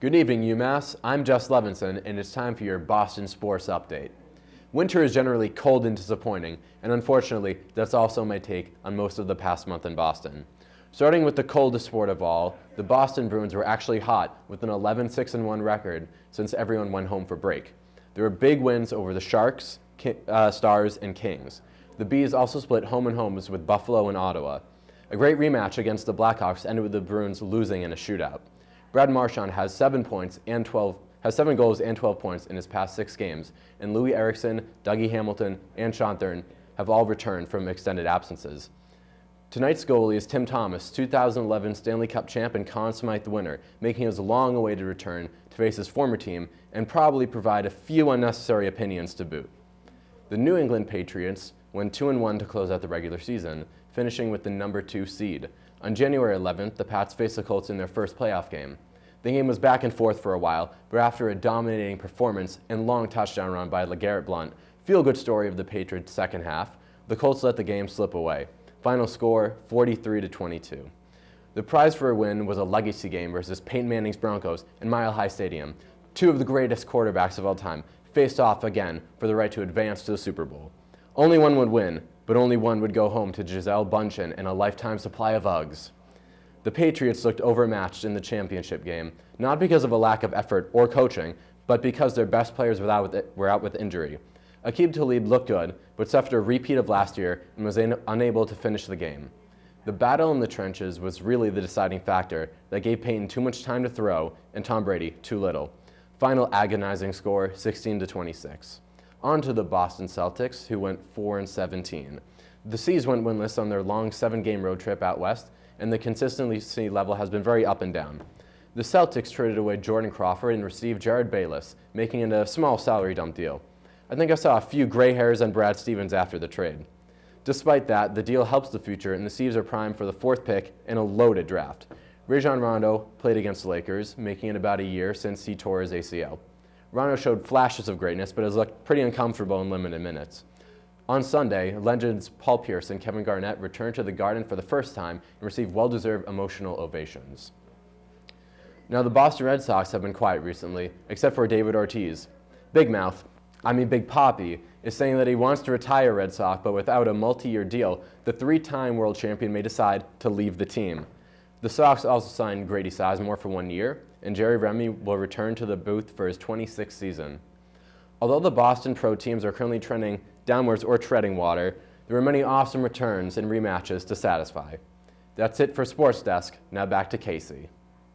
Good evening, UMass. I'm Jess Levenson, and it's time for your Boston Sports Update. Winter is generally cold and disappointing, and unfortunately, that's also my take on most of the past month in Boston. Starting with the coldest sport of all, the Boston Bruins were actually hot with an 11-6-1 record since everyone went home for break. There were big wins over the Sharks, Stars, and Kings. The Bees also split home and homes with Buffalo and Ottawa. A great rematch against the Blackhawks ended with the Bruins losing in a shootout. Brad Marchand has 7 goals and 12 points in his past 6 games, and Louis Eriksson, Dougie Hamilton, and Sean Thurn have all returned from extended absences. Tonight's goalie is Tim Thomas, 2011 Stanley Cup champ and Conn Smythe winner, making his long-awaited return to face his former team and probably provide a few unnecessary opinions to boot. The New England Patriots went 2-1 to close out the regular season, finishing with the number 2 seed. On January 11th, the Pats faced the Colts in their first playoff game. The game was back and forth for a while, but after a dominating performance and long touchdown run by LeGarrette Blount, feel-good story of the Patriots' second half, the Colts let the game slip away. Final score, 43-22. The prize for a win was a legacy game versus Peyton Manning's Broncos in Mile High Stadium. Two of the greatest quarterbacks of all time faced off again for the right to advance to the Super Bowl. Only one would win, but only one would go home to Gisele Bundchen and a lifetime supply of Uggs. The Patriots looked overmatched in the championship game, not because of a lack of effort or coaching, but because their best players were out with injury. Aqib Talib looked good, but suffered a repeat of last year and was unable to finish the game. The battle in the trenches was really the deciding factor that gave Peyton too much time to throw and Tom Brady too little. Final agonizing score, 16-26. On to the Boston Celtics, who went 4-17. The C's went winless on their long 7-game road trip out west, and the consistency level has been very up and down. The Celtics traded away Jordan Crawford and received Jared Bayless, making it a small salary dump deal. I think I saw a few gray hairs on Brad Stevens after the trade. Despite that, the deal helps the future, and the C's are primed for the 4th pick in a loaded draft. Rajon Rondo played against the Lakers, making it about a year since he tore his ACL. Rondo showed flashes of greatness, but has looked pretty uncomfortable in limited minutes. On Sunday, legends Paul Pierce and Kevin Garnett returned to the Garden for the first time and received well-deserved emotional ovations. Now, the Boston Red Sox have been quiet recently, except for David Ortiz. Big Papi, is saying that he wants to retire Red Sox, but without a multi-year deal, the 3-time world champion may decide to leave the team. The Sox also signed Grady Sizemore for 1 year, and Jerry Remy will return to the booth for his 26th season. Although the Boston pro teams are currently trending downwards or treading water, there are many awesome returns and rematches to satisfy. That's it for Sportsdesk. Now back to Casey.